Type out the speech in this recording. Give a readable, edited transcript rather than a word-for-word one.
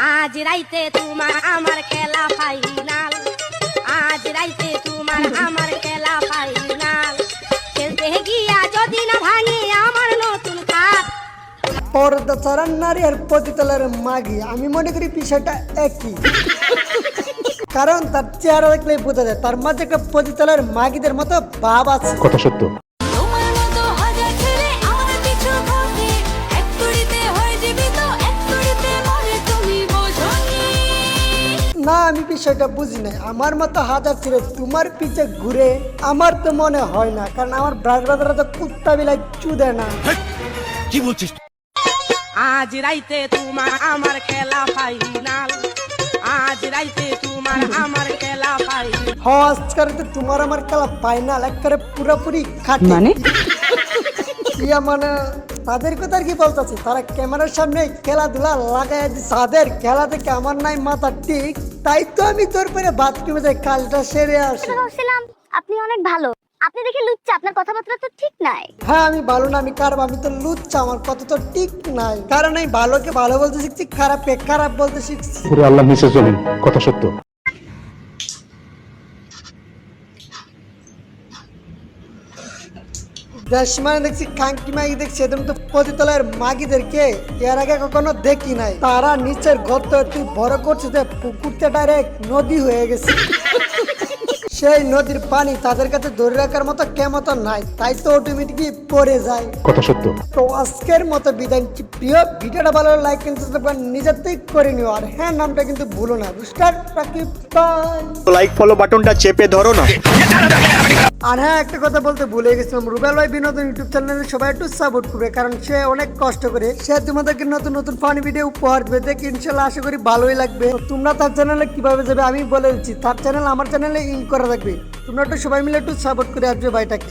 আজ রাইতে তোমার আমার খেলা ফাইনাল, আজ রাইতে তোমার আমার খেলা ফাইনাল, খেলতে গিয়া যদি না ভাঙি আমার নতুন খাট। পর্দা চড়ার নারী আর পতিতলার মাগি, আমি মনে করি বিষয়টা একই। কারণ তার চেহারা দেখলে বোঝা যায় তার মাঝে একটা পতিতলার মাগিদের মতো ভাব আছে। কথা সত্য। না, আমি বিষয়টা বুঝি নাই। আমার মতো হাজার ছেলে তোমার পিছে ঘুরে আমার তো মনে হয় না, কারণ আমার ব্রাদাররা তো কুত্তা বিলাই চুদে না। কি বলছিস? আজ রাইতে তোমার আমার খেলা ফাইনাল, আজ রাইতে তোমার আমার খেলা ফাইনাল। আজকাল তো তোমার আমার খেলা ফাইনাল, একবারে পুরোপুরি খাটি। মানে ইয়া মানে তাদের কথা আর কি বলতেছি, তারা ক্যামেরার সামনে খেলাধুলা লাগাই দিচ্ছে। তাদের খেলা থেকে আমার নাই মাথা ঠিক, তাই তো আমি তোর পরে বাথরুমে যাই কাজটা সেরে আসি। ভাবছিলাম আপনি অনেক ভালো, আপনি দেখে লুচ্চা, আপনার কথাবার্তা তো ঠিক নাই। হ্যাঁ, আমি ভালো না, আমি খারাপ, আমি তো লুচ্ছা, আমার কথা তো ঠিক নাই। কারণ আমি ভালোকে ভালো বলতে শিখছি, খারাপকে খারাপ বলতে শিখছি। পুরো আল্লাহ নিচে চলুন। কথা সত্য। দেশ মানে দেখছি খাঙ্কি মাগি দেখছি, এদের তো পতিতলার মাগিদেরকে এর আগে কখনো দেখি নাই। তারা নিচের গর্ত তুই বড় করছে যে পুকুরতে ডাইরেক্ট নদী হয়ে গেছে। সেই নদীর পানি তাদের কাছে ধরে রাখার মতো কেমতো নাই, তাই তো অটোমেটিকই পড়ে যায়। কথা সত্য। তো আজকের মতো বিদায় নিচ্ছি। প্রিয় ভিডিওটা ভালো লাইক কিন্তু নিজের থেকে করে নিও, আর হ্যাঁ নামটা কিন্তু ভুলো না, rooster Rakib. Bye. Like follow বাটনটা চেপে ধরো না। আর হ্যাঁ, একটা কথা বলতে ভুলে গেছিলাম, রুবেল ভাই বিনোদন ইউটিউব চ্যানেলে সবাই একটু সাপোর্ট করবে, কারণ সে অনেক কষ্ট করে সে তোমাদেরকে নতুন নতুন ফানি ভিডিও উপহার দেবে, দেখে ইনশাল্লাহ আশা করি ভালোই লাগবে। তো তোমরা তার চ্যানেলে কিভাবে যাবে আমি বলে দিচ্ছি, তার চ্যানেল আমার চ্যানেলে লিংক করা থাকবে, তোমরা একটু সবাই মিলে একটু সাপোর্ট করে আসবে ভাইটাকে।